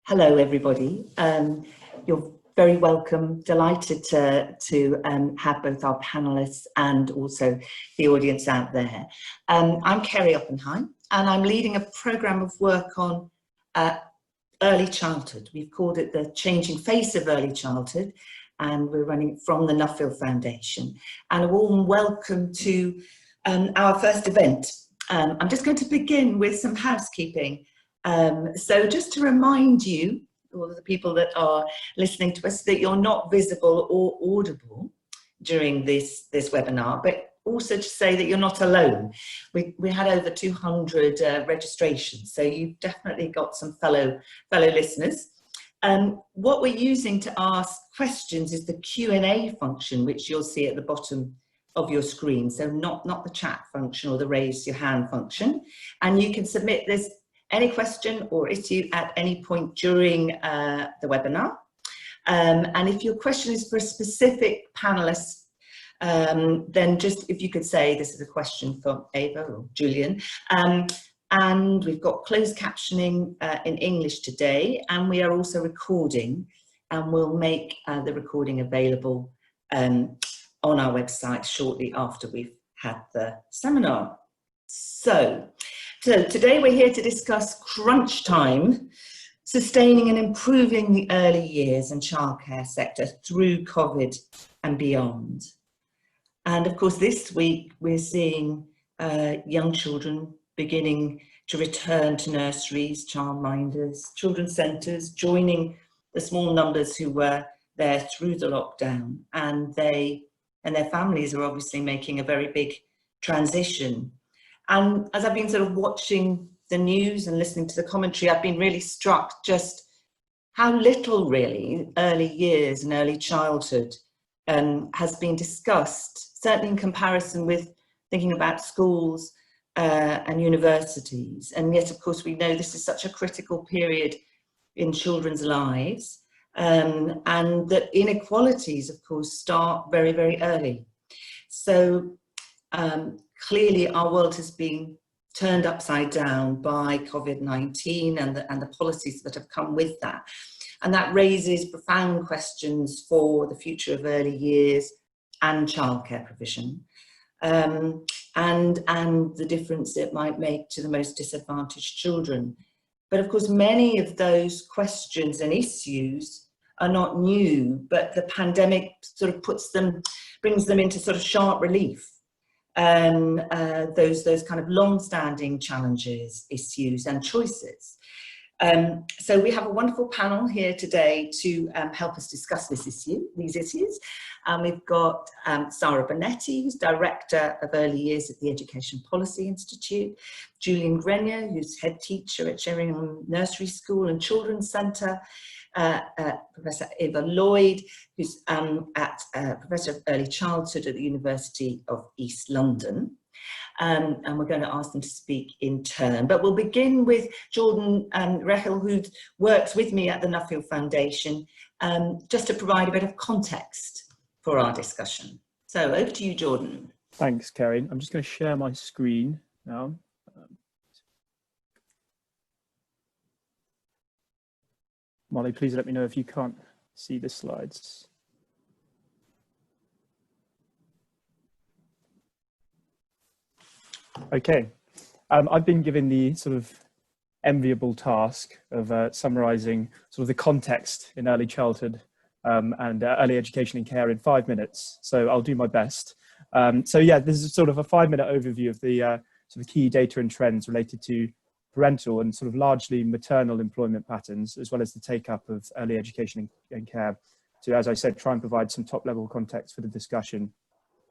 Hello, everybody. You're very welcome. Delighted to have both our panelists and also the audience out there. I'm Kerry Oppenheim, and I'm leading a programme of work on early childhood. We've called it the Changing Face of Early Childhood, and we're running it from the Nuffield Foundation. And a warm welcome to our first event. I'm just going to begin with some housekeeping. So just to remind you, all of the people that are listening to us, that you're not visible or audible during this webinar, but also to say that you're not alone. We had over 200 registrations, so you've definitely got some fellow listeners. What we're using to ask questions is the Q&A function, which you'll see at the bottom of your screen, so not the chat function or the raise your hand function. And you can submit any question or issue at any point during the webinar. And if your question is for a specific panelist, then just if you could say this is a question from Ava or Julian. And we've got closed captioning in English today, and we are also recording, and we'll make the recording available on our website shortly after we've had the seminar. So today we're here to discuss crunch time, sustaining and improving the early years and childcare sector through COVID and beyond. And of course, this week we're seeing young children beginning to return to nurseries, childminders, children's centres, joining the small numbers who were there through the lockdown, and their families are obviously making a very big transition. And as I've been sort of watching the news and listening to the commentary, I've been really struck just how little really early years and early childhood has been discussed, certainly in comparison with thinking about schools and universities. And yet, of course, we know this is such a critical period in children's lives, and that inequalities, of course, start very, very early. So clearly our world has been turned upside down by COVID-19 and the policies that have come with that. And that raises profound questions for the future of early years and childcare provision, and the difference it might make to the most disadvantaged children. But of course, many of those questions and issues are not new, but the pandemic sort of brings them into sort of sharp relief. Those kind of long-standing challenges, issues and choices. So we have a wonderful panel here today to help us discuss these issues. We've got Sarah Bonetti, who's Director of Early Years at the Education Policy Institute, Julian Grenier, who's Head Teacher at Sheringham Nursery School and Children's Centre, Professor Eva Lloyd, who's Professor of Early Childhood at the University of East London. And we're going to ask them to speak in turn. But we'll begin with Jordan Rechel, who works with me at the Nuffield Foundation, just to provide a bit of context for our discussion. So over to you, Jordan. Thanks, Kerry. I'm just going to share my screen now. Molly, please let me know if you can't see the slides. Okay, I've been given the sort of enviable task of summarising sort of the context in early childhood and early education and care in 5 minutes. So I'll do my best. So yeah, this is sort of a 5-minute overview of the sort of key data and trends related to parental and sort of largely maternal employment patterns, as well as the take-up of early education and care, to, as I said, try and provide some top-level context for the discussion.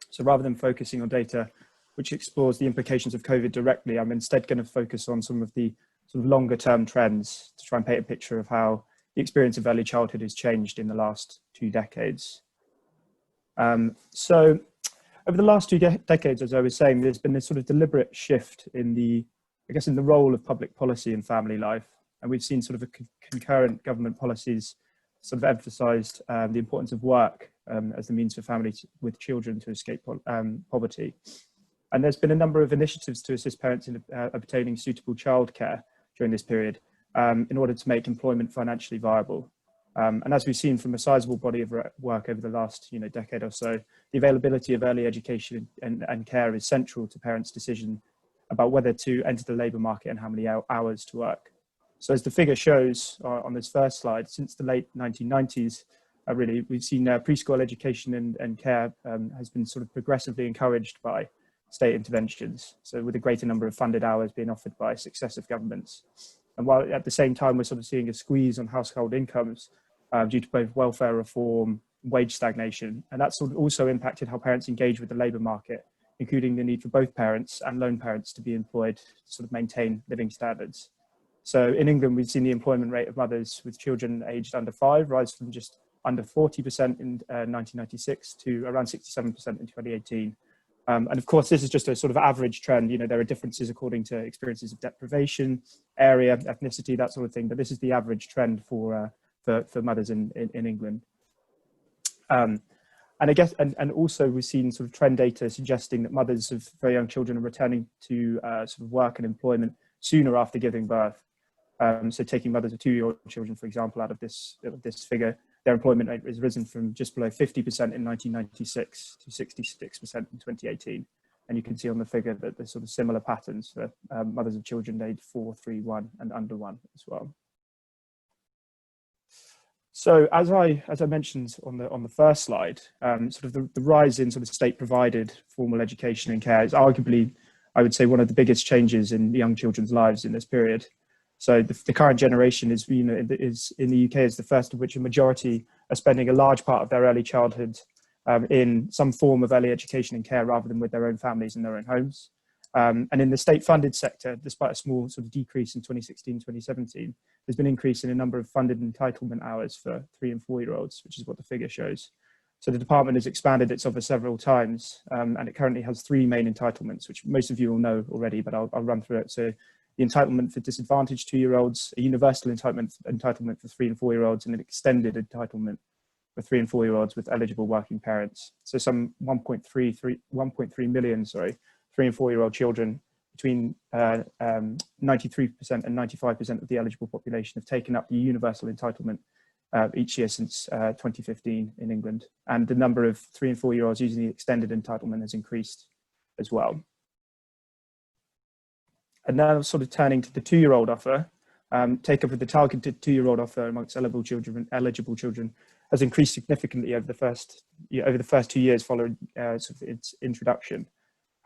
So rather than focusing on data which explores the implications of COVID directly, I'm instead going to focus on some of the sort of longer-term trends to try and paint a picture of how the experience of early childhood has changed in the last 2 decades. So over the last 2 decades, as I was saying, there's been this sort of deliberate shift in the role of public policy in family life. And we've seen sort of concurrent government policies sort of emphasised the importance of work as the means for families with children to escape poverty. And there's been a number of initiatives to assist parents in obtaining suitable childcare during this period. in order to make employment financially viable. And as we've seen from a sizable body of work over the last decade or so, the availability of early education and care is central to parents' decision about whether to enter the labour market and how many hours to work. So as the figure shows on this first slide, since the late 1990s, really, we've seen preschool education and care has been sort of progressively encouraged by state interventions. So with a greater number of funded hours being offered by successive governments. And while at the same time, we're sort of seeing a squeeze on household incomes due to both welfare reform, wage stagnation, and that's sort of also impacted how parents engage with the labour market, including the need for both parents and lone parents to be employed to sort of maintain living standards. So in England, we've seen the employment rate of mothers with children aged under 5 rise from just under 40% in 1996 to around 67% in 2018. And of course, this is just a sort of average trend. There are differences according to experiences of deprivation, area, ethnicity, that sort of thing. But this is the average trend for mothers in England. And I guess, and also we've seen sort of trend data suggesting that mothers of very young children are returning to sort of work and employment sooner after giving birth. So taking mothers of 2-year-old children, for example, out of this figure, their employment rate has risen from just below 50% in 1996 to 66% in 2018. And you can see on the figure that there's sort of similar patterns for mothers of children aged 4, 3, 1 and under 1 as well. So as I mentioned on the first slide, sort of the rise in sort of state-provided formal education and care is arguably, I would say, one of the biggest changes in young children's lives in this period. So the current generation is in the UK is the first of which a majority are spending a large part of their early childhood in some form of early education and care rather than with their own families in their own homes. And in the state-funded sector, despite a small sort of decrease in 2016, 2017, there's been an increase in a number of funded entitlement hours for 3 and 4-year-olds, which is what the figure shows. So the department has expanded its offer several times, and it currently has 3 main entitlements, which most of you will know already, but I'll run through it. So the entitlement for disadvantaged 2-year-olds, a universal entitlement for 3 and 4-year-olds, and an extended entitlement for 3 and 4-year-olds with eligible working parents. So some 1.3 million, 3 and 4-year-old children between 93% and 95% of the eligible population have taken up the universal entitlement each year since 2015 in England. And the number of 3 and 4-year-olds using the extended entitlement has increased as well. And now sort of turning to the 2-year-old offer, take up with the targeted 2-year-old offer amongst eligible children has increased significantly over the first 2 years following sort of its introduction.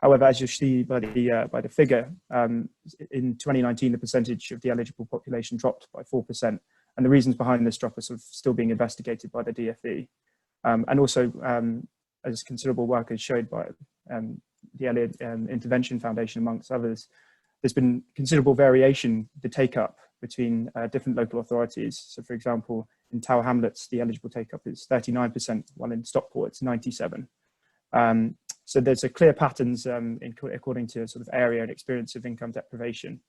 However, as you see by the figure, in 2019, the percentage of the eligible population dropped by 4%. And the reasons behind this drop are sort of still being investigated by the DfE. And also, as considerable work is showed by the Early Intervention Foundation, amongst others, there's been considerable variation, the take-up between different local authorities. So for example, in Tower Hamlets, the eligible take-up is 39%, while in Stockport, it's 97%. So there's a clear patterns according to sort of area and experience of income deprivation.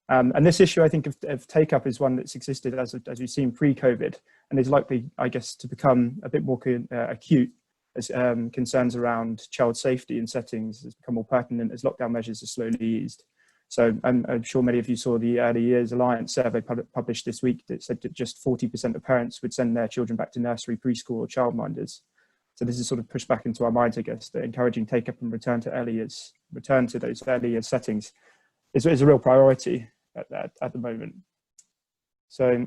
And this issue, I think, of take-up is one that's existed, as we've seen, pre-COVID, and is likely, I guess, to become a bit more acute as concerns around child safety in settings has become more pertinent as lockdown measures are slowly eased. So I'm sure many of you saw the Early Years Alliance survey published this week that said that just 40% of parents would send their children back to nursery, preschool or childminders. So this is sort of pushed back into our minds, I guess, that encouraging take-up and return to those early years settings is a real priority at the moment. So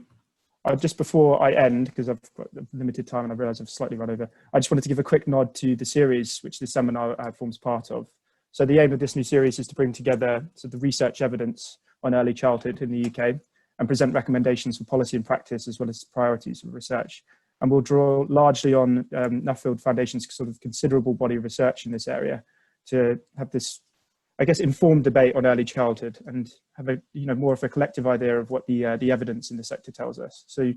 just before I end, because I've got limited time and I realise I've slightly run over, I just wanted to give a quick nod to the series which this seminar forms part of. So the aim of this new series is to bring together sort of the research evidence on early childhood in the UK and present recommendations for policy and practice as well as priorities of research. And we'll draw largely on Nuffield Foundation's sort of considerable body of research in this area to have this, I guess, informed debate on early childhood and have a more of a collective idea of what the evidence in the sector tells us. So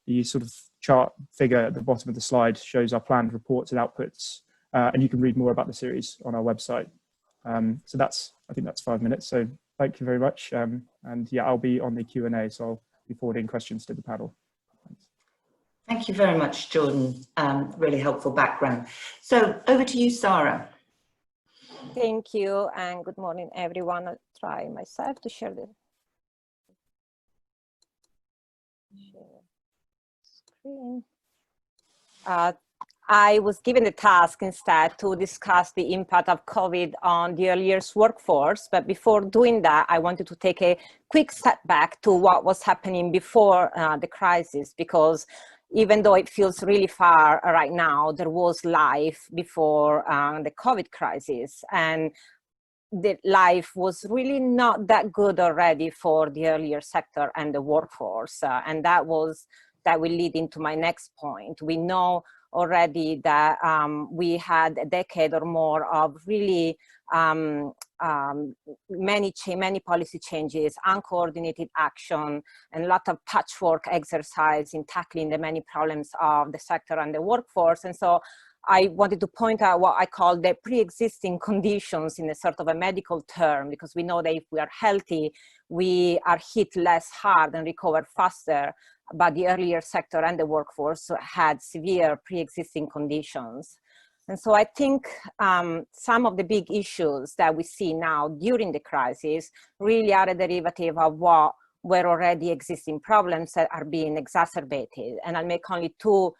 the sort of chart figure at the bottom of the slide shows our planned reports and outputs, and you can read more about the series on our website. So I think that's 5 minutes. So thank you very much. And yeah, I'll be on the Q&A, so I'll be forwarding questions to the panel. Thanks. Thank you very much, Jordan. Really helpful background. So over to you, Sarah. Thank you, and good morning, everyone. I'll try myself to share this. Share screen. I was given the task instead to discuss the impact of COVID on the early years workforce. But before doing that, I wanted to take a quick step back to what was happening before the crisis, because even though it feels really far right now, there was life before the COVID crisis. And the life was really not that good already for the earlier sector and the workforce. And that will lead into my next point. We know already that we had a decade or more of really many policy changes, uncoordinated action, and a lot of patchwork exercise in tackling the many problems of the sector and the workforce. And so I wanted to point out what I call the pre-existing conditions in a sort of a medical term, because we know that if we are healthy, we are hit less hard and recover faster. But the earlier sector and the workforce had severe pre-existing conditions. And so I think some of the big issues that we see now during the crisis really are a derivative of what were already existing problems that are being exacerbated. And I'll make only two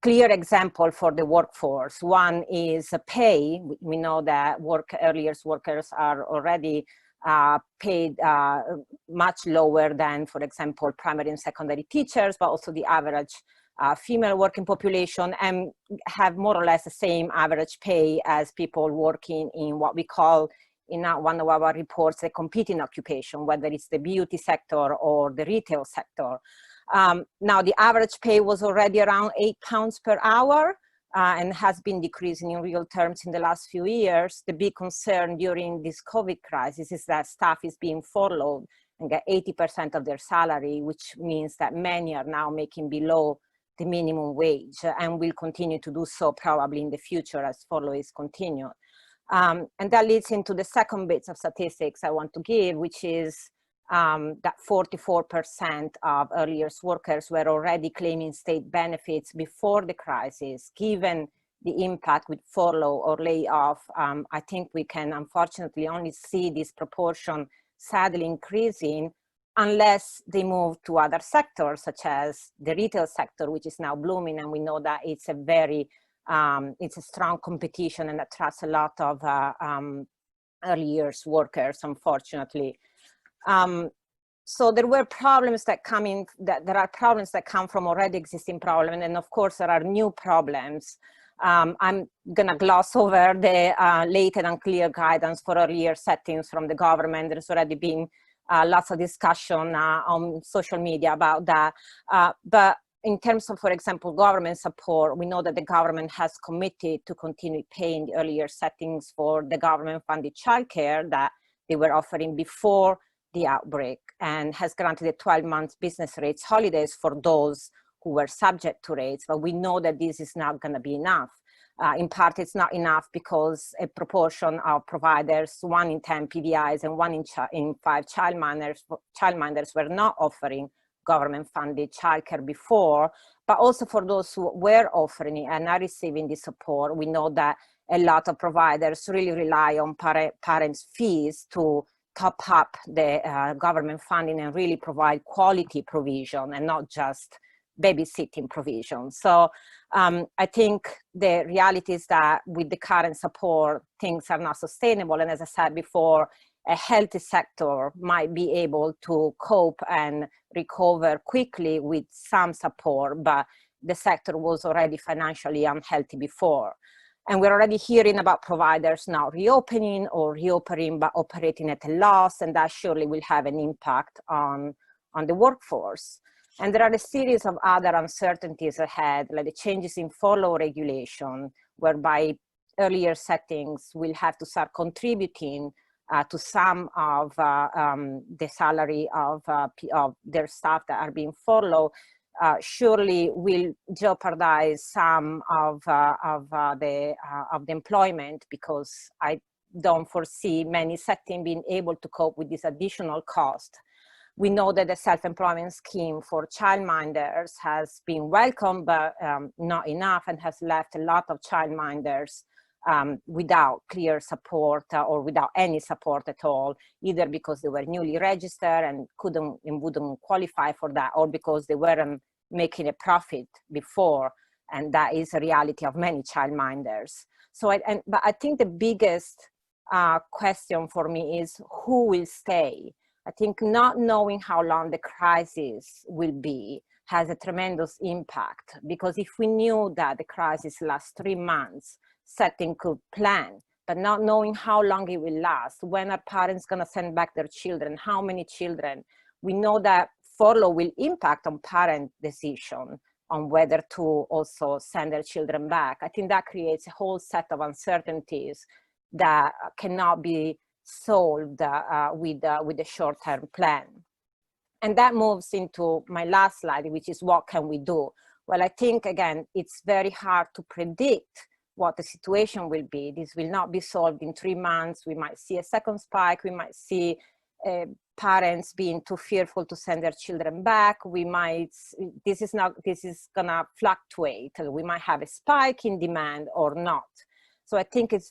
clear example for the workforce. One is pay. We know that early years workers are already paid much lower than, for example, primary and secondary teachers, but also the average female working population, and have more or less the same average pay as people working in what we call, in one of our reports, a competing occupation, whether it's the beauty sector or the retail sector. Now, the average pay was already around £8 per hour and has been decreasing in real terms in the last few years. The big concern during this COVID crisis is that staff is being furloughed and get 80% of their salary, which means that many are now making below the minimum wage and will continue to do so probably in the future as furlough is continued. And that leads into the second bit of statistics I want to give, which is that 44% of early years workers were already claiming state benefits before the crisis. Given the impact with furlough or layoff, I think we can unfortunately only see this proportion sadly increasing unless they move to other sectors, such as the retail sector, which is now blooming, and we know that it's a strong competition and attracts a lot of early years workers, unfortunately. So there were problems that there are problems that come from already existing problems, and of course there are new problems. I'm gonna gloss over the late and unclear guidance for early year settings from the government. There's already been lots of discussion on social media about that. But in terms of, for example, government support, we know that the government has committed to continue paying the early year settings for the government-funded childcare that they were offering before the outbreak, and has granted a 12-month business rates holidays for those who were subject to rates. But we know that this is not going to be enough. In part, it's not enough because a proportion of providers, 1 in 10 PVIs and 1 in 5 childminders were not offering government-funded childcare before. But also for those who were offering it and are receiving the support, we know that a lot of providers really rely on parents' fees to top up the government funding and really provide quality provision and not just babysitting provision. So I think the reality is that with the current support, things are not sustainable. And as I said before, a healthy sector might be able to cope and recover quickly with some support, but the sector was already financially unhealthy before. And we're already hearing about providers now reopening but operating at a loss, and that surely will have an impact on the workforce. And there are a series of other uncertainties ahead, like the changes in furlough regulation, whereby earlier settings will have to start contributing to some of the salary of their staff that are being furloughed. Surely will jeopardize some of the employment, because I don't foresee many settings being able to cope with this additional cost. We know that the self-employment scheme for childminders has been welcomed, but not enough, and has left a lot of childminders without clear support or without any support at all, either because they were newly registered and couldn't and wouldn't qualify for that, or because they weren't making a profit before, and that is a reality of many childminders. So, but I think the biggest question for me is who will stay. I think not knowing how long the crisis will be has a tremendous impact, because if we knew that the crisis lasts 3 months, setting could plan, but not knowing how long it will last, when are parents going to send back their children, how many children, we know that furlough will impact on parent decision on whether to also send their children back. I think that creates a whole set of uncertainties that cannot be solved with a short-term plan. And that moves into my last slide, which is what can we do? Well, I think, again, it's very hard to predict what the situation will be. This will not be solved in 3 months. We might see a second spike. We might see parents being too fearful to send their children back. We might, this is gonna fluctuate. We might have a spike in demand or not. So I think it's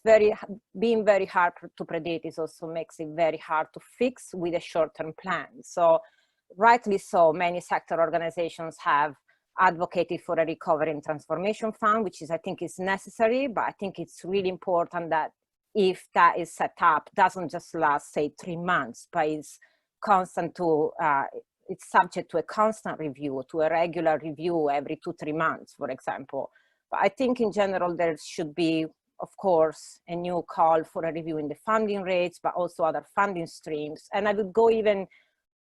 being very hard to predict. It also makes it very hard to fix with a short-term plan. So rightly so, many sector organizations have advocated for a recovery and transformation fund, which is, I think, is necessary, but I think it's really important that if that is set up, doesn't just last, say, 3 months, but it's constant to, it's subject to a constant review, to a regular review every 2-3 months, for example. But I think in general, there should be, of course, a new call for a review in the funding rates, but also other funding streams. And I would go even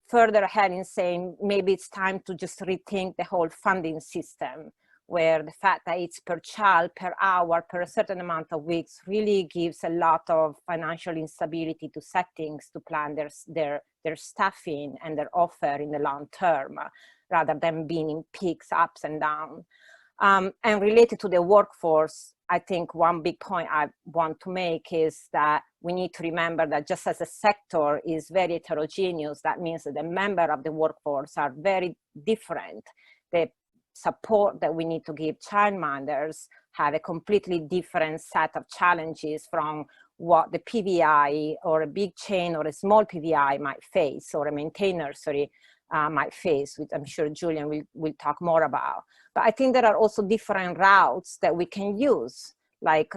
further ahead in saying maybe it's time to just rethink the whole funding system, where the fact that it's per child, per hour, per a certain amount of weeks really gives a lot of financial instability to settings to plan their staffing and their offer in the long term, rather than being in peaks, ups and downs. And related to the workforce, I think one big point I want to make is that we need to remember that just as a sector is very heterogeneous, that means that the members of the workforce are very different. The support that we need to give childminders have a completely different set of challenges from what the PVI or a big chain or a small PVI might face, or a maintained nursery might face, which I'm sure Julian will talk more about. But I think there are also different routes that we can use, like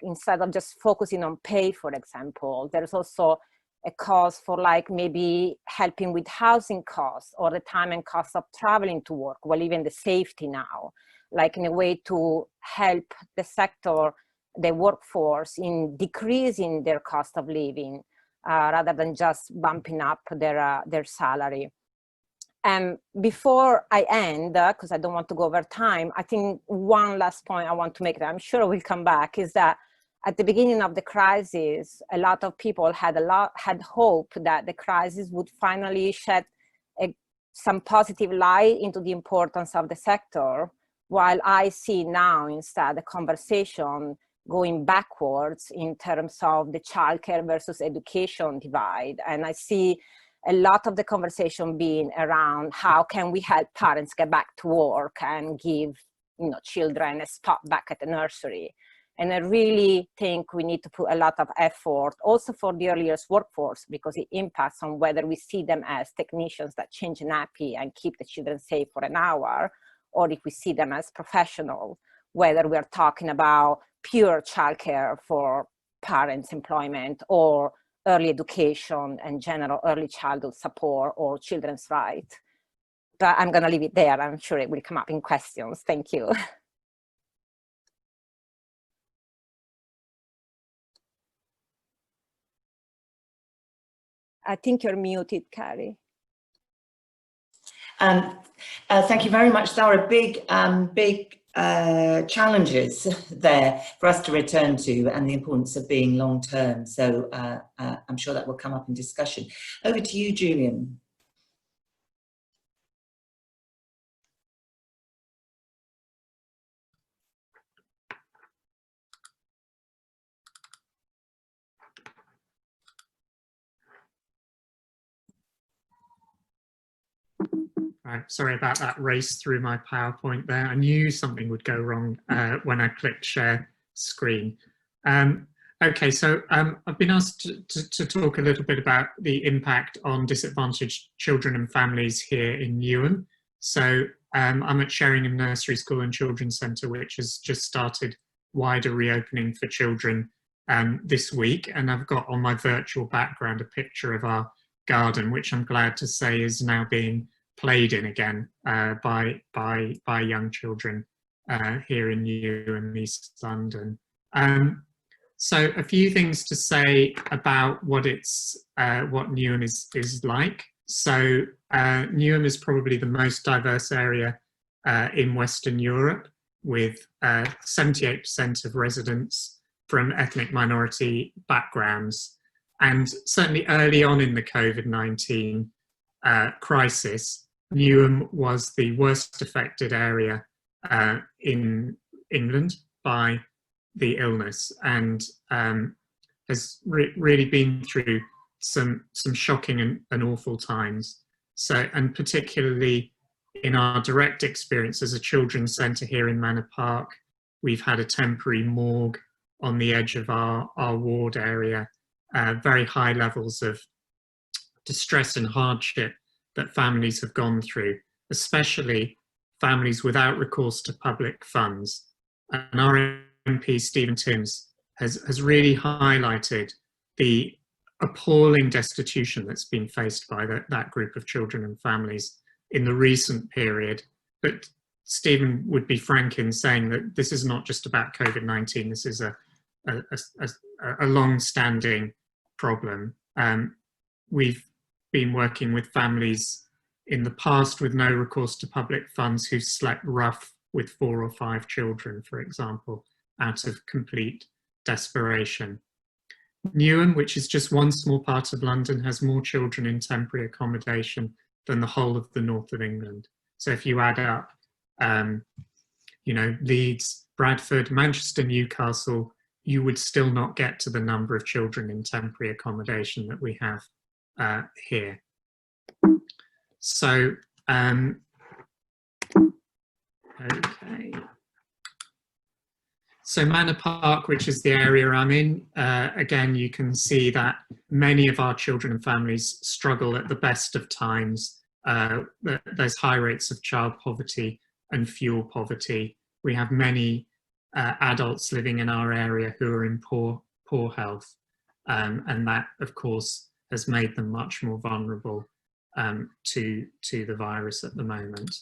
instead of just focusing on pay, for example, there's also a cause for like maybe helping with housing costs or the time and cost of traveling to work, well, even the safety now, like in a way to help the sector, the workforce, in decreasing their cost of living rather than just bumping up their salary. And before I end, because I don't want to go over time, I think one last point I want to make that I'm sure we'll come back is that at the beginning of the crisis, a lot of people had hope that the crisis would finally shed some positive light into the importance of the sector, while I see now instead the conversation going backwards in terms of the childcare versus education divide. And I see a lot of the conversation being around how can we help parents get back to work and give children a spot back at the nursery. And I really think we need to put a lot of effort also for the early years workforce, because it impacts on whether we see them as technicians that change a nappy and keep the children safe for an hour, or if we see them as professionals, whether we're talking about pure childcare for parents' employment or early education and general early childhood support or children's rights. But I'm going to leave it there. I'm sure it will come up in questions. Thank you. I think you're muted, Carrie. Thank you very much. There are big challenges there for us to return to, and the importance of being long-term. So I'm sure that will come up in discussion. Over to you, Julian. Sorry about that race through my PowerPoint there. I knew something would go wrong when I clicked share screen. Okay, so I've been asked to talk a little bit about the impact on disadvantaged children and families here in Newham. So I'm at Sheringham Nursery School and Children's Centre, which has just started wider reopening for children this week. And I've got on my virtual background a picture of our garden, which I'm glad to say is now being played in again by young children here in Newham, East London. So a few things to say about what Newham is like. So Newham is probably the most diverse area in Western Europe, with 78% of residents from ethnic minority backgrounds. And certainly early on in the COVID-19 crisis, Newham was the worst affected area in England by the illness, and has really been through some shocking and awful times. So, and particularly in our direct experience as a children's centre here in Manor Park, we've had a temporary morgue on the edge of our ward area, very high levels of distress and hardship that families have gone through, especially families without recourse to public funds. And our MP Stephen Timms has really highlighted the appalling destitution that's been faced by that group of children and families in the recent period. But Stephen would be frank in saying that this is not just about COVID-19, this is a long-standing problem. We've been working with families in the past with no recourse to public funds who slept rough with 4 or 5 children, for example, out of complete desperation. Newham, which is just one small part of London, has more children in temporary accommodation than the whole of the north of England. So if you add up, Leeds, Bradford, Manchester, Newcastle, you would still not get to the number of children in temporary accommodation that we have here. So, okay. So Manor Park, which is the area I'm in, again, you can see that many of our children and families struggle at the best of times. There's high rates of child poverty and fuel poverty. We have many adults living in our area who are in poor health, and that, of course, has made them much more vulnerable to the virus at the moment.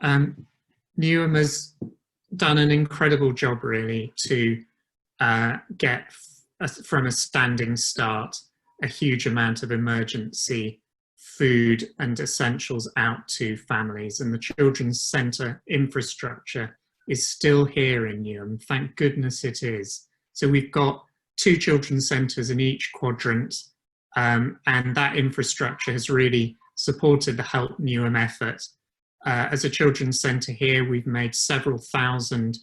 Newham has done an incredible job, really, to get from a standing start a huge amount of emergency food and essentials out to families, and the Children's Centre infrastructure is still here in Newham. Thank goodness it is. So we've got 2 children's centres in each quadrant, and that infrastructure has really supported the Help Newham effort. As a children's centre here, we've made several thousand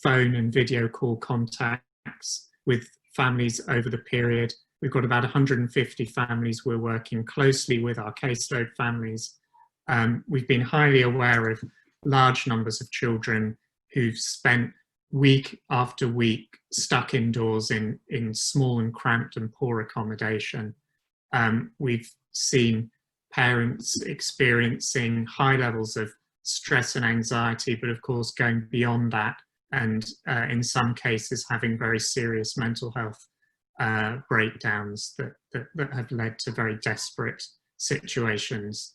phone and video call contacts with families over the period. We've got about 150 families we're working closely with, our caseload families. We've been highly aware of large numbers of children who've spent week after week stuck indoors in small and cramped and poor accommodation. We've seen parents experiencing high levels of stress and anxiety, but of course going beyond that, and in some cases having very serious mental health breakdowns that have led to very desperate situations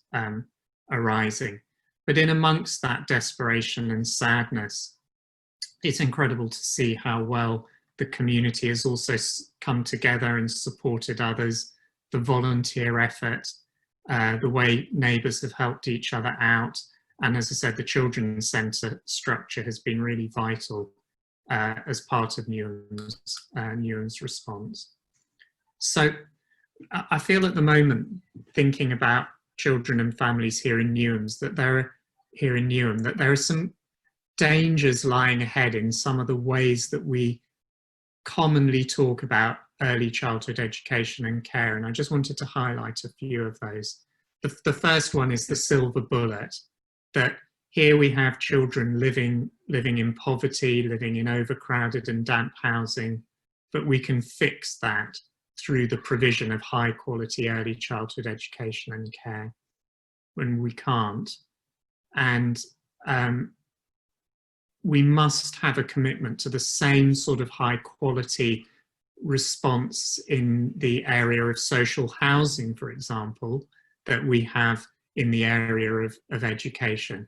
arising. But in amongst that desperation and sadness, it's incredible to see how well the community has also come together and supported others, the volunteer effort, the way neighbours have helped each other out. And as I said, the Children's Centre structure has been really vital as part of Newham's response. So I feel at the moment, thinking about children and families here in Newham, that there are some dangers lying ahead in some of the ways that we commonly talk about early childhood education and care, and I just wanted to highlight a few of those. The first one is the silver bullet, that Here we have children living in poverty, living in overcrowded and damp housing, but we can fix that through the provision of high quality early childhood education and care when we can't. And we must have a commitment to the same sort of high quality response in the area of social housing, for example, that we have in the area of education.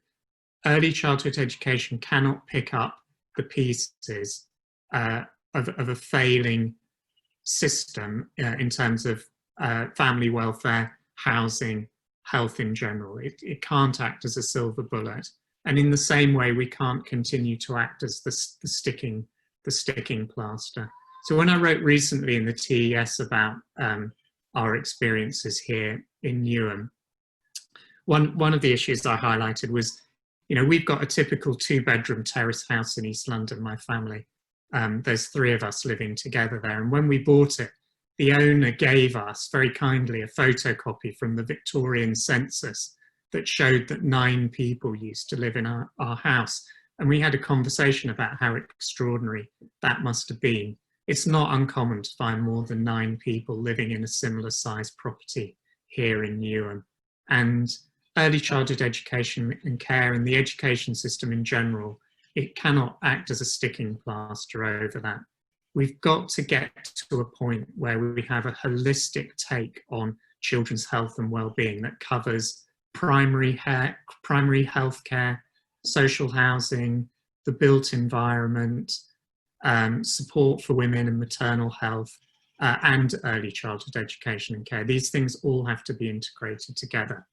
Early childhood education cannot pick up the pieces of a failing system in terms of family welfare, housing, health in general. It can't act as a silver bullet. And in the same way, we can't continue to act as the sticking plaster. So when I wrote recently in the TES about our experiences here in Newham, one of the issues I highlighted was, we've got a typical 2-bedroom terrace house in East London, my family. There's 3 of us living together there. And when we bought it, the owner gave us very kindly a photocopy from the Victorian census that showed that 9 people used to live in our house. And we had a conversation about how extraordinary that must have been. It's not uncommon to find more than 9 people living in a similar sized property here in Newham. And early childhood education and care and the education system in general, it cannot act as a sticking plaster over that. We've got to get to a point where we have a holistic take on children's health and well-being that covers primary health care, social housing, the built environment, support for women and maternal health, and early childhood education and care. These things all have to be integrated together.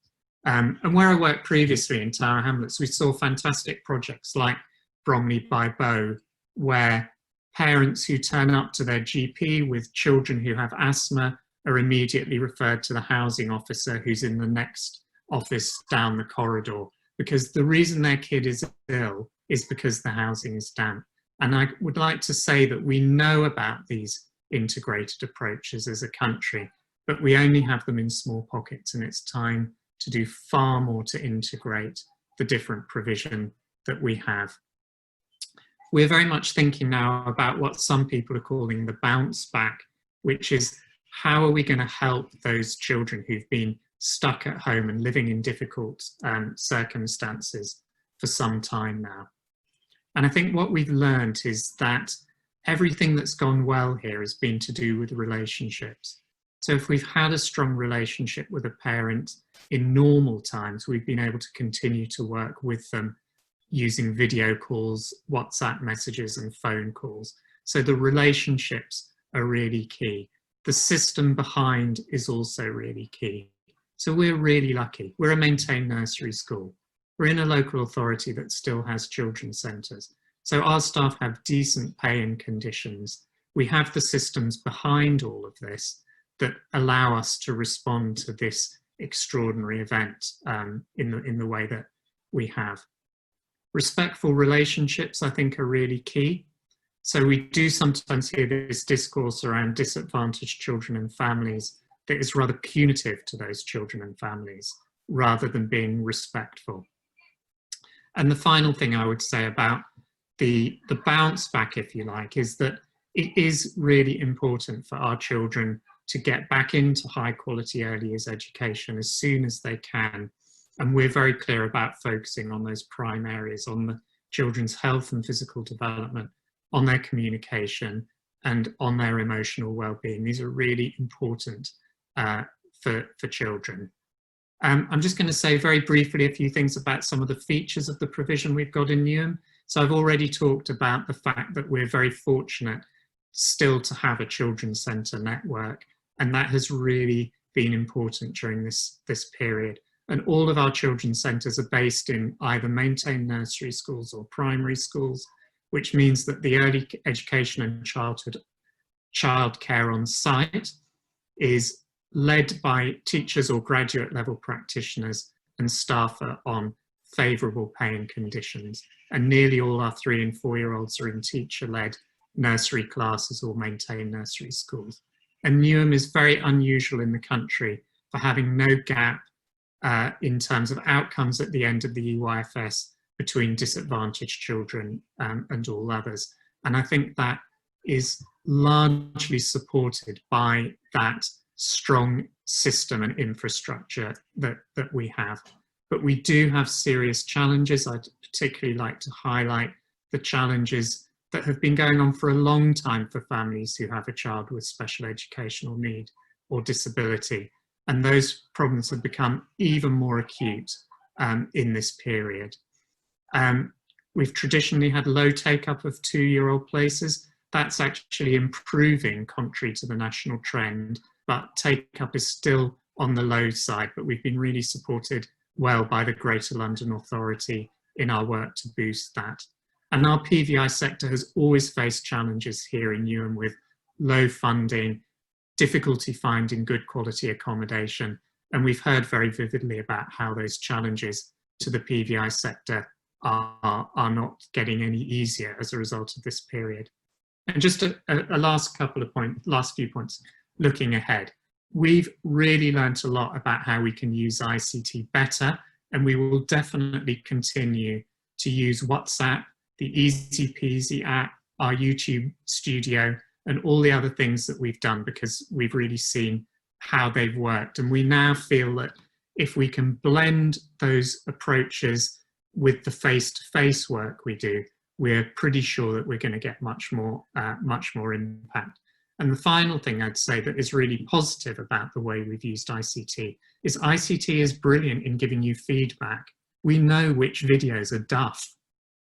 And where I worked previously in Tower Hamlets, we saw fantastic projects like Bromley by Bow, where parents who turn up to their GP with children who have asthma are immediately referred to the housing officer who's in the next office down the corridor, because the reason their kid is ill is because the housing is damp. And I would like to say that we know about these integrated approaches as a country, but we only have them in small pockets, and it's time to do far more to integrate the different provision that we have. We're very much thinking now about what some people are calling the bounce back, which is how are we going to help those children who've been stuck at home and living in difficult circumstances for some time now. And I think what we've learned is that everything that's gone well here has been to do with relationships. So if we've had a strong relationship with a parent in normal times, we've been able to continue to work with them using video calls, WhatsApp messages and phone calls. So the relationships are really key. The system behind is also really key. So we're really lucky. We're a maintained nursery school. We're in a local authority that still has children's centres. So our staff have decent pay and conditions. We have the systems behind all of this that allow us to respond to this extraordinary event in the way that we have. Respectful relationships, I think, are really key. So we do sometimes hear this discourse around disadvantaged children and families that is rather punitive to those children and families rather than being respectful. And the final thing I would say about the bounce back, if you like, is that it is really important for our children to get back into high quality early years education as soon as they can. And we're very clear about focusing on those prime areas, on the children's health and physical development, on their communication, and on their emotional well-being. These are really important for children. I'm just going to say very briefly a few things about some of the features of the provision we've got in Newham. So I've already talked about the fact that we're very fortunate still to have a children's centre network, and that has really been important during this period. And all of our children's centres are based in either maintained nursery schools or primary schools, which means that the early education and childcare on site is led by teachers or graduate level practitioners, and staff are on favourable paying conditions. And nearly all our 3 and 4-year-olds are in teacher-led nursery classes or maintained nursery schools. And Newham is very unusual in the country for having no gap in terms of outcomes at the end of the EYFS between disadvantaged children and all others. And I think that is largely supported by that strong system and infrastructure that we have. But we do have serious challenges. I'd particularly like to highlight the challenges that have been going on for a long time for families who have a child with special educational need or disability. And those problems have become even more acute in this period. We've traditionally had low take-up of 2-year-old places. That's actually improving contrary to the national trend, but take-up is still on the low side, but we've been really supported well by the Greater London Authority in our work to boost that. And our PVI sector has always faced challenges here in Newham with low funding, difficulty finding good quality accommodation, and we've heard very vividly about how those challenges to the PVI sector are not getting any easier as a result of this period. And just a last few points, looking ahead. We've really learnt a lot about how we can use ICT better, and we will definitely continue to use WhatsApp, the Easy Peasy app, our YouTube studio, and all the other things that we've done, because we've really seen how they've worked. And we now feel that if we can blend those approaches with the face-to-face work we do, we're pretty sure that we're going to get much more impact. And the final thing I'd say that is really positive about the way we've used ICT is brilliant in giving you feedback. We know which videos are duff,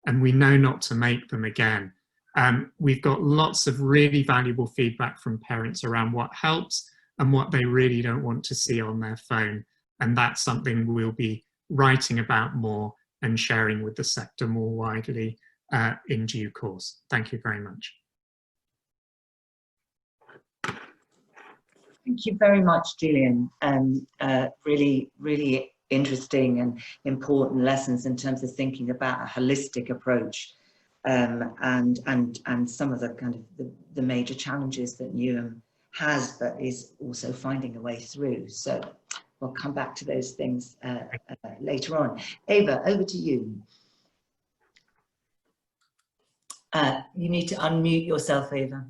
and we know not to make them again. We've got lots of really valuable feedback from parents around what helps and what they really don't want to see on their phone. And that's something we'll be writing about more and sharing with the sector more widely in due course. Thank you very much. Thank you very much, Julian. Really, really interesting and important lessons in terms of thinking about a holistic approach and some of the kind of the major challenges that Newham has, but is also finding a way through. So we'll come back to those things later on. Ava, over to you. You need to unmute yourself, Ava.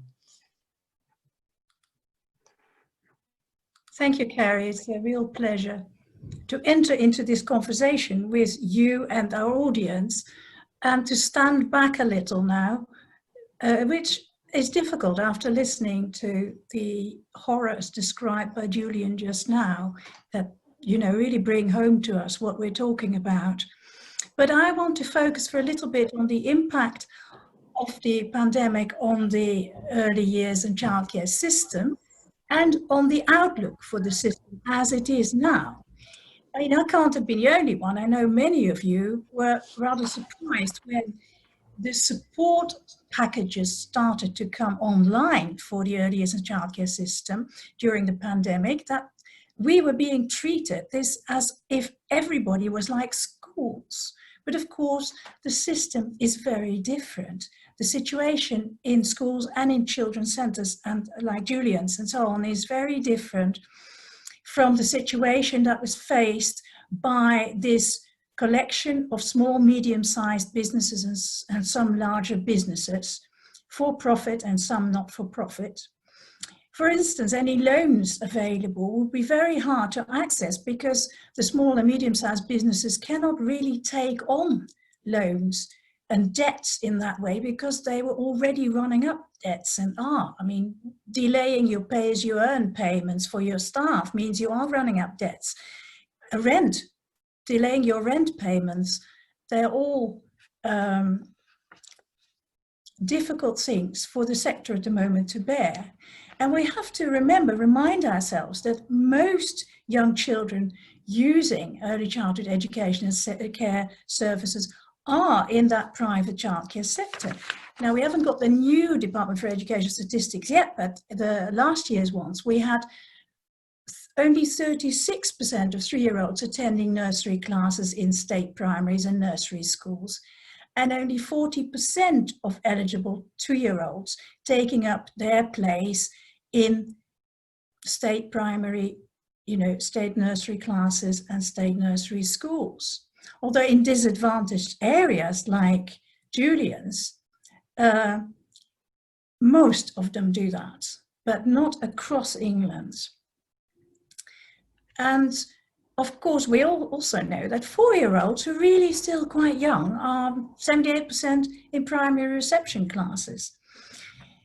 Thank you, Carrie. It's a real pleasure to enter into this conversation with you and our audience, and to stand back a little now, which is difficult after listening to the horrors described by Julian just now, that, you know, really bring home to us what we're talking about. But I want to focus for a little bit on the impact of the pandemic on the early years and childcare system, and on the outlook for the system as it is now. I mean, I can't have been the only one. I know many of you were rather surprised when the support packages started to come online for the early years and childcare system during the pandemic, that we were being treated this as if everybody was like schools. But of course, the system is very different. The situation in schools and in children's centres, and like Julian's and so on, is very different from the situation that was faced by this collection of small, medium-sized businesses and some larger businesses, for profit and some not for profit. For instance, any loans available would be very hard to access because the small and medium-sized businesses cannot really take on loans and debts in that way, because they were already running up debts and are. I mean, delaying your pay-as-you-earn payments for your staff means you are running up debts. Delaying your rent payments, they're all difficult things for the sector at the moment to bear. And we have to remind ourselves that most young children using early childhood education and care services are in that private childcare sector. Now, we haven't got the new Department for Education statistics yet, but the last year's ones, we had only 36% of 3-year-olds attending nursery classes in state primaries and nursery schools, and only 40% of eligible 2-year-olds taking up their place in state primary, state nursery classes and state nursery schools. Although in disadvantaged areas like Julian's, most of them do that, but not across England. And of course, we all also know that 4-year-olds who are really still quite young are 78% in primary reception classes.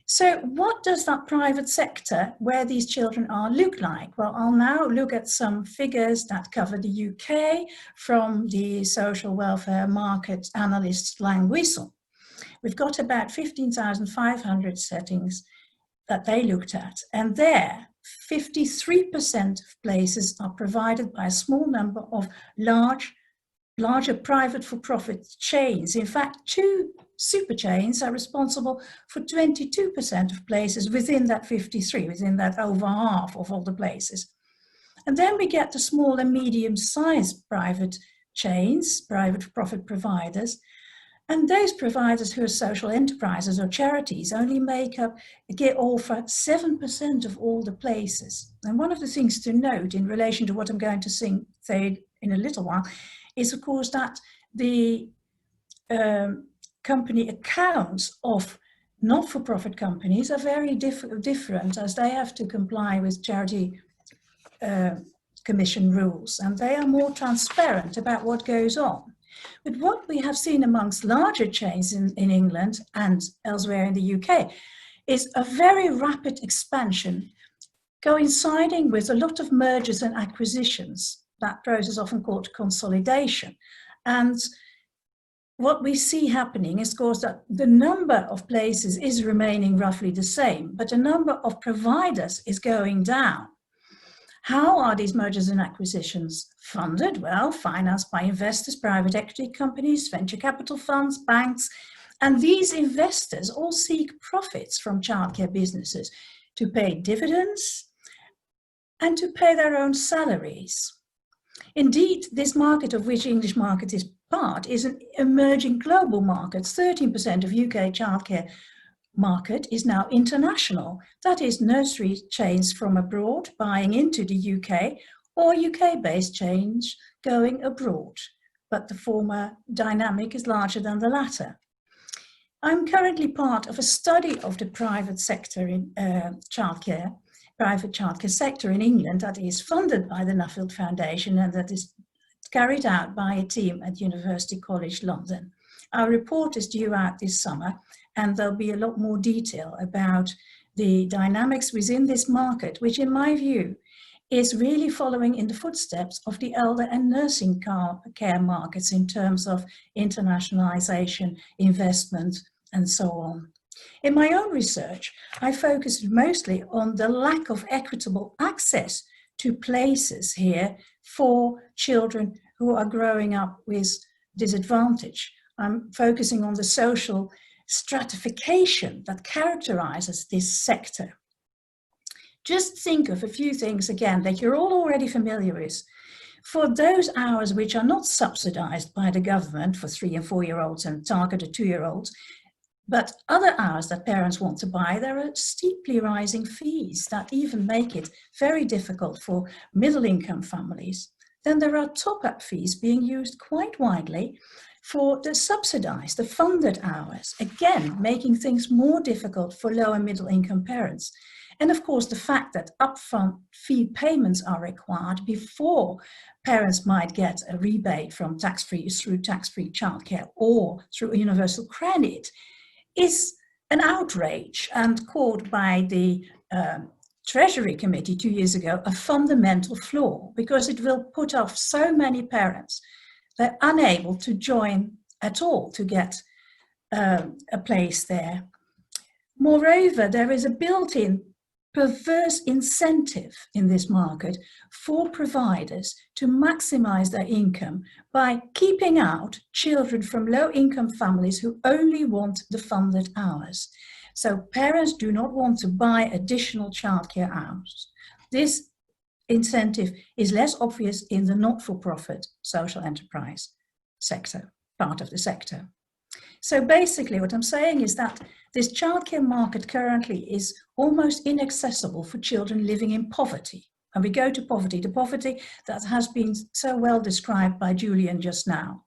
So what does that private sector where these children are look like? Well, I'll now look at some figures that cover the UK from the social welfare market analyst Lang Whistle. We've got about 15,500 settings that they looked at, and there 53% of places are provided by a small number of larger private for-profit chains. In fact, 2 super chains are responsible for 22% of places within that 53, within that over half of all the places. And then we get the small and medium-sized private chains, private for-profit providers. And those providers who are social enterprises or charities only offer 7% of all the places. And one of the things to note in relation to what I'm going to say in a little while is, of course, that the company accounts of not-for-profit companies are very different, as they have to comply with charity commission rules, and they are more transparent about what goes on. But what we have seen amongst larger chains in England and elsewhere in the UK is a very rapid expansion coinciding with a lot of mergers and acquisitions. That process is often called consolidation. And what we see happening is, of course, that the number of places is remaining roughly the same, but the number of providers is going down. How are these mergers and acquisitions funded? Well, financed by investors, private equity companies, venture capital funds, banks, and these investors all seek profits from childcare businesses to pay dividends and to pay their own salaries. Indeed, this market, of which English market is part, is an emerging global market. 13% of UK childcare market is now international. That is nursery chains from abroad buying into the UK or UK-based chains going abroad. But the former dynamic is larger than the latter. I'm currently part of a study of the private sector in childcare, private childcare sector in England that is funded by the Nuffield Foundation and that is carried out by a team at University College London. Our report is due out this summer, and there'll be a lot more detail about the dynamics within this market, which in my view is really following in the footsteps of the elder and nursing care markets in terms of internationalization, investment, and so on. In my own research, I focused mostly on the lack of equitable access to places here for children who are growing up with disadvantage. I'm focusing on the social stratification that characterizes this sector. Just think of a few things again that you're all already familiar with. For those hours which are not subsidized by the government for 3 and 4-year-olds and targeted 2-year-olds, but other hours that parents want to buy, there are steeply rising fees that even make it very difficult for middle-income families. Then there are top-up fees being used quite widely for the subsidized, the funded hours, again, making things more difficult for low and middle-income parents. And of course, the fact that upfront fee payments are required before parents might get a rebate from tax-free childcare or through universal credit is an outrage and called by the Treasury Committee 2 years ago a fundamental flaw, because it will put off so many parents. They're unable to join at all to get a place there. Moreover, there is a built-in perverse incentive in this market for providers to maximize their income by keeping out children from low-income families who only want the funded hours. So parents do not want to buy additional childcare hours. This incentive is less obvious in the not-for-profit social enterprise sector, part of the sector. So basically what I'm saying is that this childcare market currently is almost inaccessible for children living in poverty. And we go to poverty, the poverty that has been so well described by Julian just now.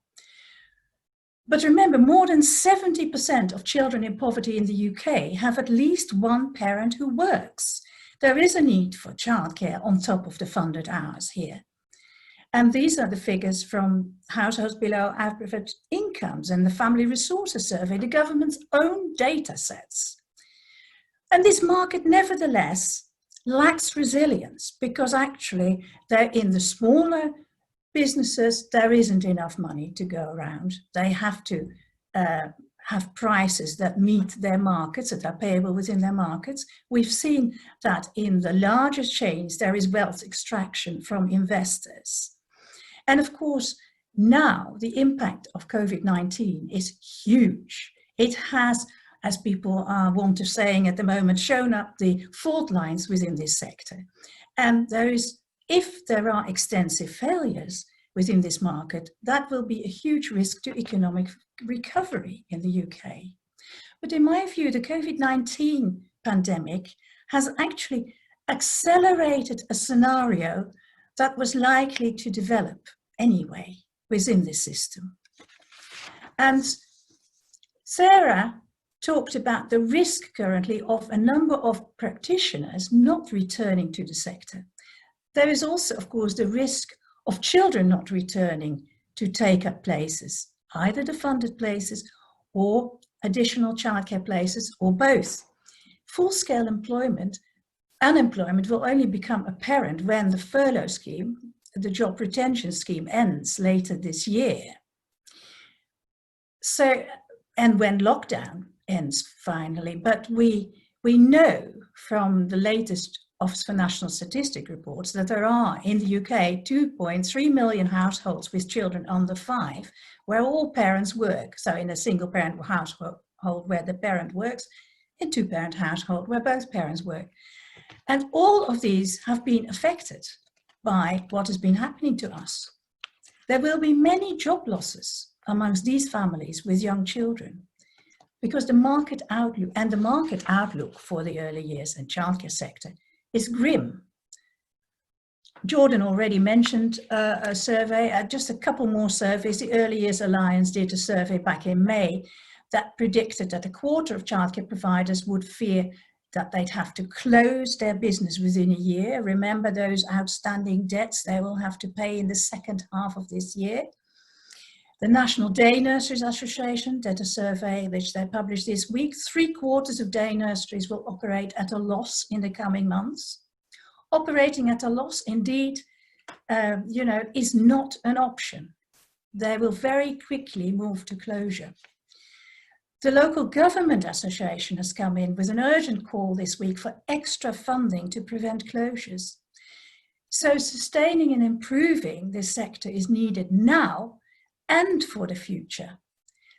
But remember, more than 70% of children in poverty in the UK have at least one parent who works. There is a need for childcare on top of the funded hours here. And these are the figures from households below average incomes and the Family Resources Survey, the government's own data sets. And this market, nevertheless, lacks resilience because actually they're in the smaller businesses, there isn't enough money to go around. They have to have prices that meet their markets, that are payable within their markets. We've seen that in the largest chains, there is wealth extraction from investors. And of course, now the impact of COVID-19 is huge. It has, as people are wont of saying at the moment, shown up the fault lines within this sector. And if there are extensive failures within this market, that will be a huge risk to economic recovery in the UK. But in my view, the COVID-19 pandemic has actually accelerated a scenario that was likely to develop anyway within this system. And Sarah talked about the risk currently of a number of practitioners not returning to the sector. There is also, of course, the risk of children not returning to take up places, either the funded places or additional childcare places, or both. Full-scale unemployment will only become apparent when the furlough scheme, the job retention scheme, ends later this year. So, and when lockdown ends finally, but we know from the latest Office for National Statistics reports that there are in the UK 2.3 million households with children under 5 where all parents work. So in a single parent household where the parent works, in two-parent household where both parents work. And all of these have been affected by what has been happening to us. There will be many job losses amongst these families with young children, because the market outlook for the early years and childcare sector is grim. Jordan already mentioned a survey, just a couple more surveys. The Early Years Alliance did a survey back in May that predicted that a quarter of childcare providers would fear that they'd have to close their business within a year. Remember those outstanding debts they will have to pay in the second half of this year. The National Day Nurseries Association did a survey which they published this week. 3/4 of day nurseries will operate at a loss in the coming months. Operating at a loss, indeed, is not an option. They will very quickly move to closure. The Local Government Association has come in with an urgent call this week for extra funding to prevent closures. So sustaining and improving this sector is needed now and for the future.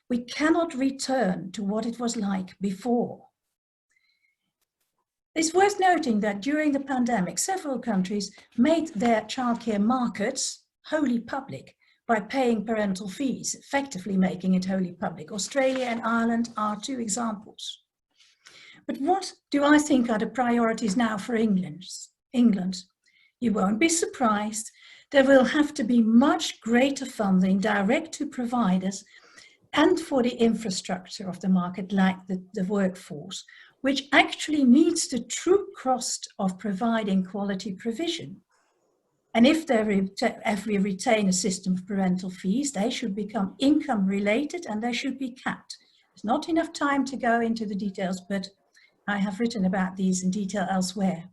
We cannot return to what it was like before. It's worth noting that during the pandemic, several countries made their childcare markets wholly public by paying parental fees, effectively making it wholly public. Australia and Ireland are two examples. But what do I think are the priorities now for England? You won't be surprised. There will have to be much greater funding direct to providers and for the infrastructure of the market, like the workforce, which actually meets the true cost of providing quality provision. And if we retain a system of parental fees, they should become income related and they should be capped. There's not enough time to go into the details, but I have written about these in detail elsewhere.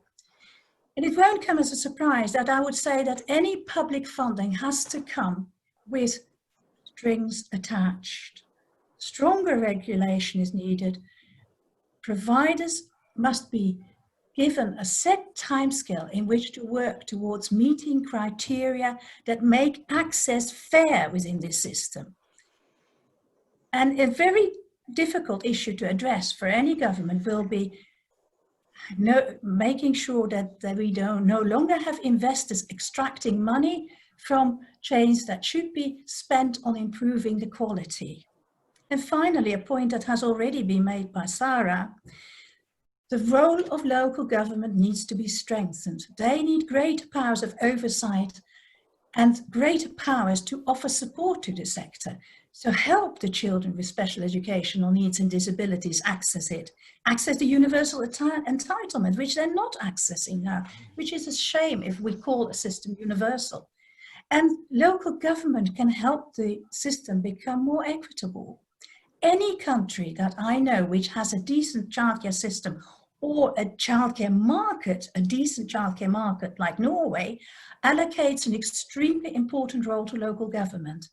And it won't come as a surprise that I would say that any public funding has to come with strings attached. Stronger regulation is needed. Providers must be given a set timescale in which to work towards meeting criteria that make access fair within this system. And a very difficult issue to address for any government will be making sure that we no longer have investors extracting money from chains that should be spent on improving the quality. And finally, a point that has already been made by Sarah, The role of local government needs to be strengthened. They need greater powers of oversight and greater powers to offer support to the sector. So help the children with special educational needs and disabilities access the universal entitlement, which they're not accessing now, which is a shame if we call a system universal. And local government can help the system become more equitable. Any country that I know which has a decent childcare system or a childcare market, a decent childcare market like Norway, allocates an extremely important role to local government.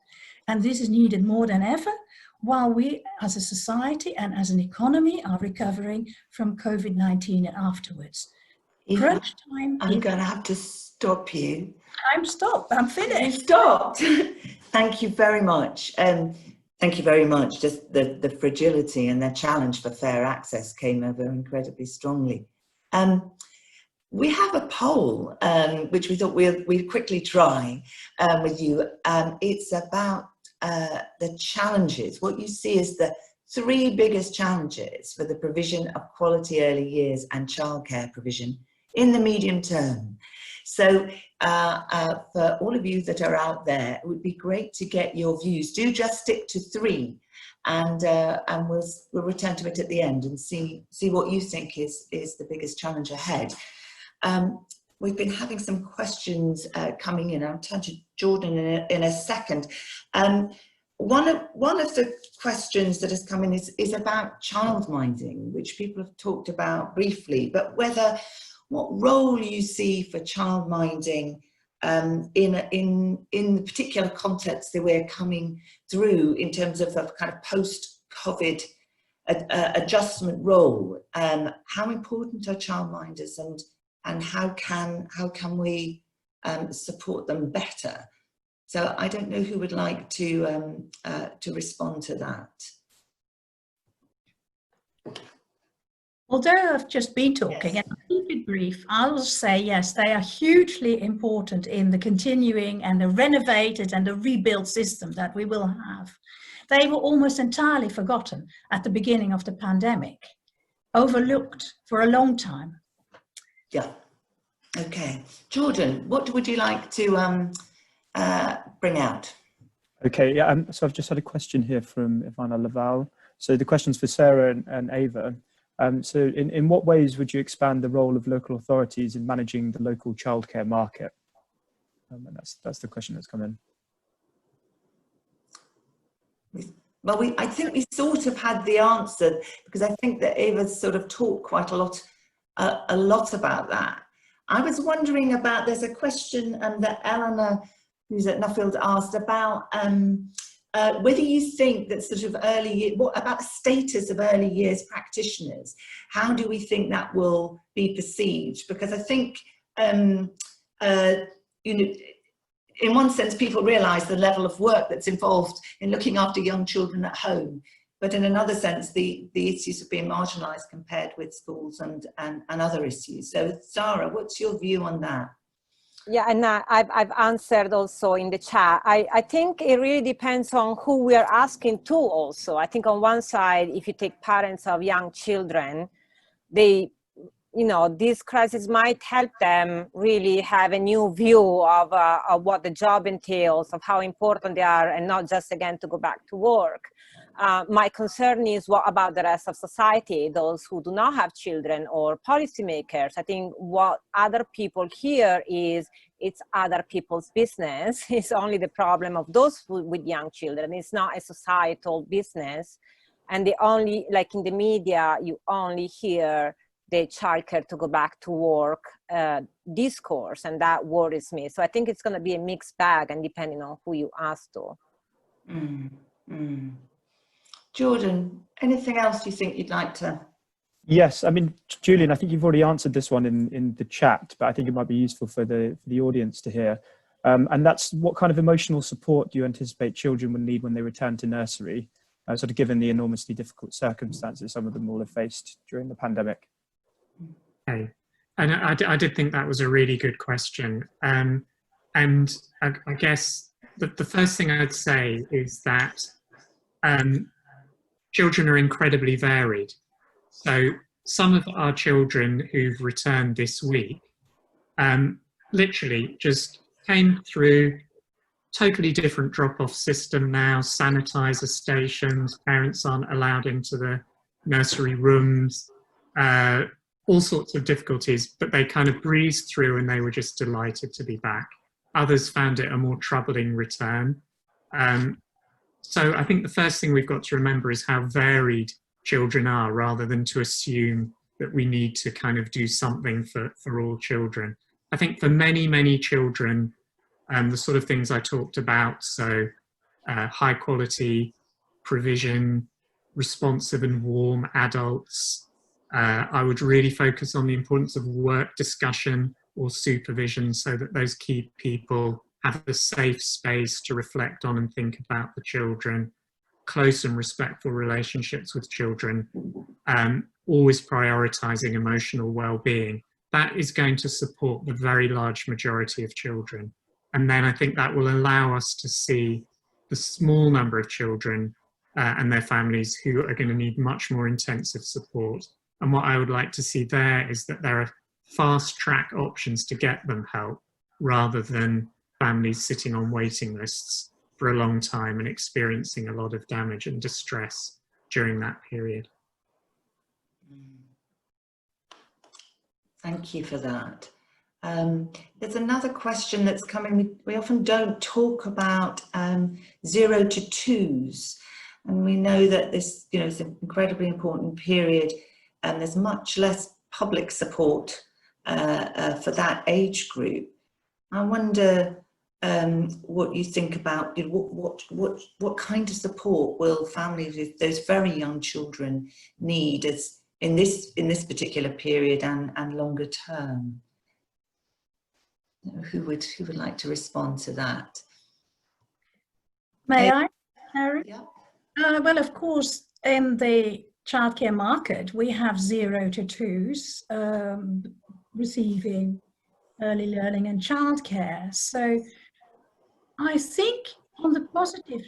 And this is needed more than ever while we as a society and as an economy are recovering from COVID-19 and afterwards. Eva, Crunch time. I'm going to have to stop you. I'm stopped. I'm finished. You stopped. Thank you very much. Thank you very much. Just the fragility and the challenge for fair access came over incredibly strongly. We have a poll, which we thought we'd quickly try with you. It's about the challenges, what you see as the 3 biggest challenges for the provision of quality early years and childcare provision in the medium term. So for all of you that are out there, it would be great to get your views. Do just stick to 3 and we'll return to it at the end and see what you think is the biggest challenge ahead. We've been having some questions coming in. I'll turn to Jordan in a second. One of the questions that has come in is about childminding, which people have talked about briefly, but what role you see for childminding in the particular context that we're coming through in terms of a kind of post-COVID adjustment role. How important are childminders and how can we support them better? So I don't know who would like to respond to that. Although I've just been talking, Yes. and I'll keep it brief, I will say yes, they are hugely important in the continuing and the renovated and the rebuilt system that we will have. They were almost entirely forgotten at the beginning of the pandemic, overlooked for a long time. Yeah. Okay. Jordan, what would you like to bring out? Okay, yeah, so I've just had a question here from Ivana Laval. So the question's for Sarah and Ava. So in what ways would you expand the role of local authorities in managing the local childcare market? And that's the question that's come in. Well, I think we sort of had the answer, because I think that Ava's sort of talked quite a lot about that. I was wondering about, there's a question that Eleanor, who's at Nuffield, asked about whether you think that sort of what about the status of early years practitioners? How do we think that will be perceived? Because I think, you know, in one sense, people realise the level of work that's involved in looking after young children at home. But in another sense, the issues are being marginalised compared with schools and other issues. So Sarah, what's your view on that? Yeah, and I've answered also in the chat. I think it really depends on who we are asking to also. I think on one side, if you take parents of young children, they, you know, this crisis might help them really have a new view of what the job entails, of how important they are, and not just, again, to go back to work. My concern is what about the rest of society, those who do not have children or policymakers. I think what other people hear is it's other people's business. It's only the problem of those with young children. It's not a societal business. And the only, like in the media, you only hear the childcare to go back to work discourse, and that worries me. So I think it's going to be a mixed bag, and depending on who you ask to. Jordan, anything else you think you'd like to? Yes, I mean, Julian, I think you've already answered this one in the chat, but I think it might be useful for the audience to hear. And that's, what kind of emotional support do you anticipate children will need when they return to nursery, sort of given the enormously difficult circumstances some of them will have faced during the pandemic? Okay. And I did think that was a really good question. And I guess the first thing I'd say is that children are incredibly varied. So some of our children who've returned this week literally just came through totally different drop-off system now, sanitizer stations, parents aren't allowed into the nursery rooms, all sorts of difficulties, but they kind of breezed through and they were just delighted to be back. Others found it a more troubling return. So I think the first thing we've got to remember is how varied children are, rather than to assume that we need to kind of do something for all children. I think for many, many children, the sort of things I talked about, so high quality provision, responsive and warm adults. I would really focus on the importance of work discussion or supervision, so that those key people have a safe space to reflect on and think about the children, close and respectful relationships with children, always prioritizing emotional well-being. That is going to support the very large majority of children. And then I think that will allow us to see the small number of children and their families who are going to need much more intensive support. And what I would like to see there is that there are fast track options to get them help, rather than families sitting on waiting lists for a long time and experiencing a lot of damage and distress during that period. Thank you for that. There's another question that's coming. We often don't talk about 0 to 2s, and we know that this, is an incredibly important period, and there's much less public support for that age group. I wonder what you think about what kind of support will families with those very young children need as in this particular period and longer term. Who would like to respond to that? May I, Harry? Yeah. Well, of course, in the childcare market, we have 0 to 2s receiving early learning and childcare. So I think on the positive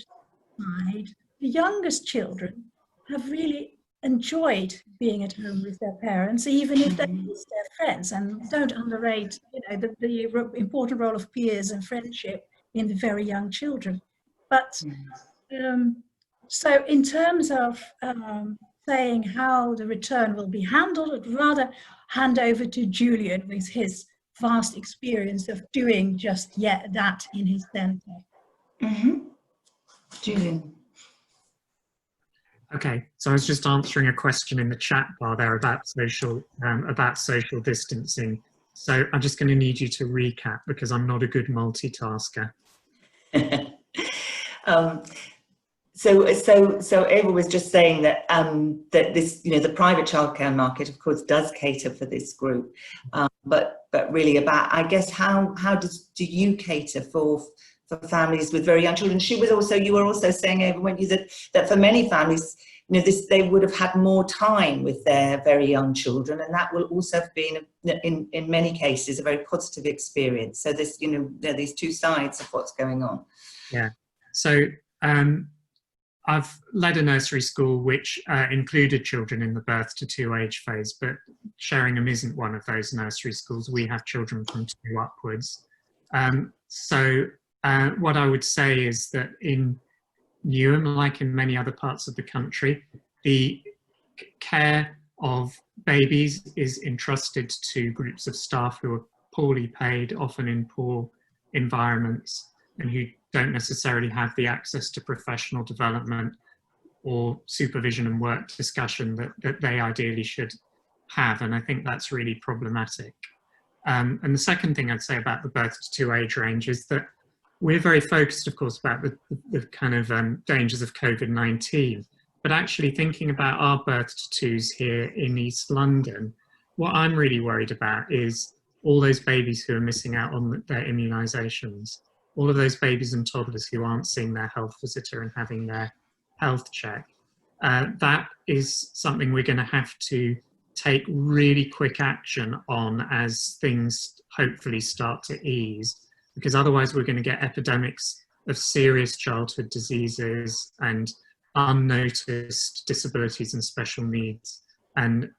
side, the youngest children have really enjoyed being at home with their parents, even if they miss their friends, and don't underrate the important role of peers and friendship in the very young children. But so in terms of saying how the return will be handled, I'd rather hand over to Julian with his vast experience of doing just that in his centre. Julian. Okay, so I was just answering a question in the chat bar there about social distancing. So I'm just going to need you to recap, because I'm not a good multitasker. So Ava was just saying that that this, the private childcare market, of course, does cater for this group, but really about, I guess, how do you cater for families with very young children? You were also saying, Ava, weren't you, that for many families, they would have had more time with their very young children, and that will also have been, in many cases, a very positive experience. So this, there are these two sides of what's going on. Yeah. So I've led a nursery school which included children in the birth to 2 age phase, but Sheringham isn't one of those nursery schools. We have children from 2 upwards. What I would say is that in Newham, like in many other parts of the country, the care of babies is entrusted to groups of staff who are poorly paid, often in poor environments, and who don't necessarily have the access to professional development or supervision and work discussion that they ideally should have. And I think that's really problematic. And the second thing I'd say about the birth to 2 age range is that we're very focused, of course, about the kind of dangers of COVID-19, but actually thinking about our birth to 2s here in East London, what I'm really worried about is all those babies who are missing out on their immunisations, all of those babies and toddlers who aren't seeing their health visitor and having their health check. That is something we're going to have to take really quick action on as things hopefully start to ease, because otherwise we're going to get epidemics of serious childhood diseases and unnoticed disabilities and special needs and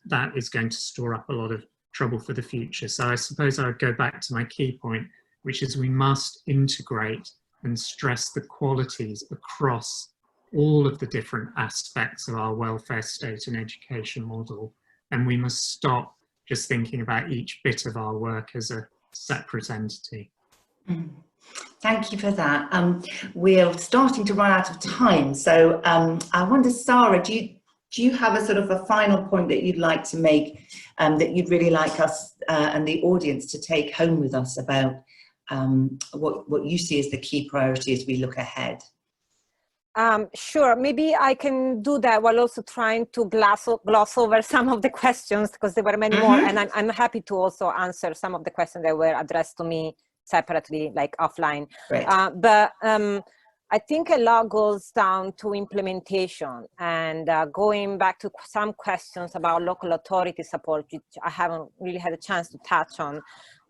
that is going to store up a lot of trouble for the future. So I suppose I would go back to my key point, which is we must integrate and stress the qualities across all of the different aspects of our welfare state and education model. And we must stop just thinking about each bit of our work as a separate entity. Thank you for that. We're starting to run out of time. So I wonder, Sarah, do you have a sort of a final point that you'd like to make, that you'd really like us and the audience to take home with us about what you see as the key priority as we look ahead? Sure, maybe I can do that while also trying to gloss over some of the questions, because there were many more, and I'm happy to also answer some of the questions that were addressed to me separately, like offline. But I think a lot goes down to implementation, and going back to some questions about local authority support, which I haven't really had a chance to touch on.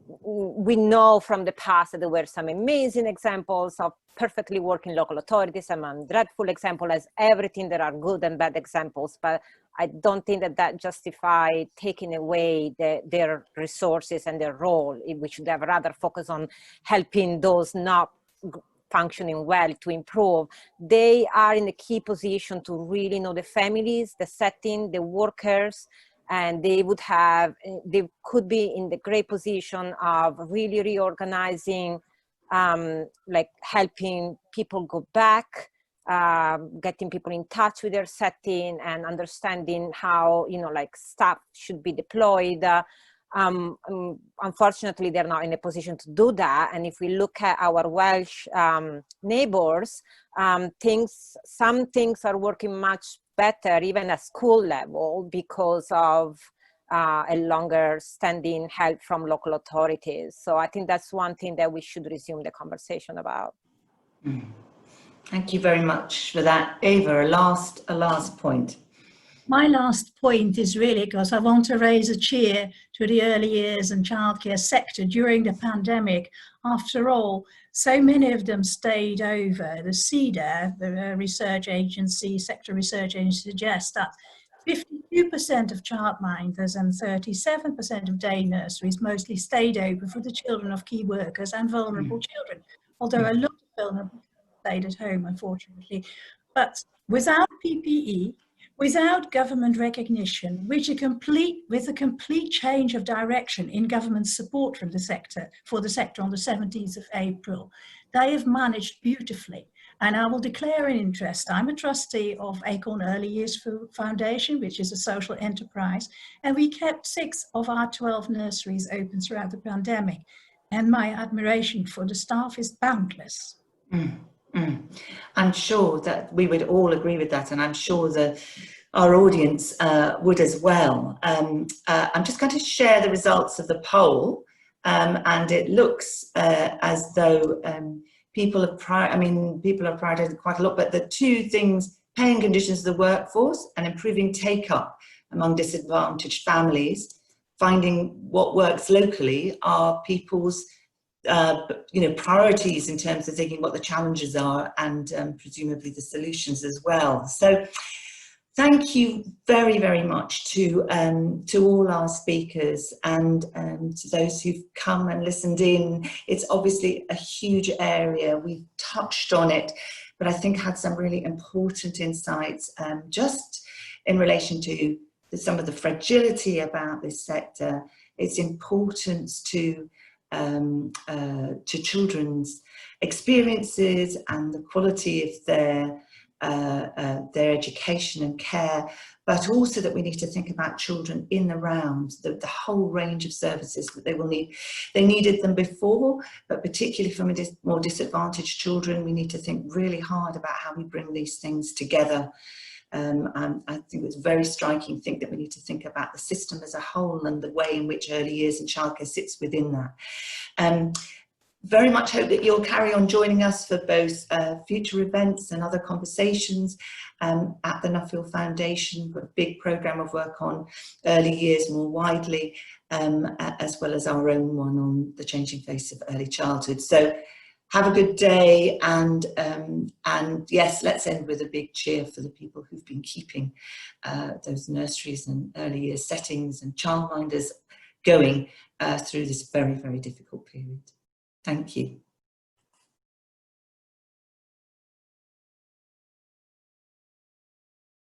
We know from the past that there were some amazing examples of perfectly working local authorities, some dreadful example. As everything, there are good and bad examples, but I don't think that justifies taking away their resources and their role. We should have rather focus on helping those not functioning well to improve. They are in a key position to really know the families, the setting, the workers, and they could be in the great position of really reorganizing, like helping people go back, getting people in touch with their setting and understanding how, like staff should be deployed. Unfortunately, they're not in a position to do that. And if we look at our Welsh neighbors, some things are working much better, even at school level, because of a longer standing help from local authorities. So I think that's one thing that we should resume the conversation about. Thank you very much for that. Ava, a last point. My last point is really because I want to raise a cheer to the early years and childcare sector during the pandemic. After all, so many of them stayed over. The CEDA, the research agency, sector research agency, suggests that 52% of childminders and 37% of day nurseries mostly stayed open for the children of key workers and vulnerable children, although a lot of vulnerable stayed at home, unfortunately. But without PPE, without government recognition, with a complete change of direction in government support from the sector on the 17th of April, they have managed beautifully. And I will declare an interest. I'm a trustee of Acorn Early Years Foundation, which is a social enterprise, and we kept 6 of our 12 nurseries open throughout the pandemic. And my admiration for the staff is boundless. I'm sure that we would all agree with that, and I'm sure that our audience would as well. I'm just going to share the results of the poll, and it looks as though people have prioritized quite a lot, but the two things, paying conditions of the workforce and improving take-up among disadvantaged families, finding what works locally, are people's priorities in terms of thinking what the challenges are and presumably the solutions as well. So thank you very, very much to all our speakers and to those who've come and listened in. It's obviously a huge area. We've touched on it, but I think had some really important insights just in relation to some of the fragility about this sector, its importance to children's experiences and the quality of their education and care, but also that we need to think about children in the round, the whole range of services that they will need. They needed them before, but particularly for more disadvantaged children, we need to think really hard about how we bring these things together. I think it's a very striking thing that we need to think about the system as a whole and the way in which early years and childcare sits within that. Very much hope that you'll carry on joining us for both future events and other conversations at the Nuffield Foundation. We've got a big programme of work on early years more widely, as well as our own one on the changing face of early childhood. So have a good day, and yes, let's end with a big cheer for the people who've been keeping those nurseries and early years settings and childminders going through this very, very difficult period. Thank you.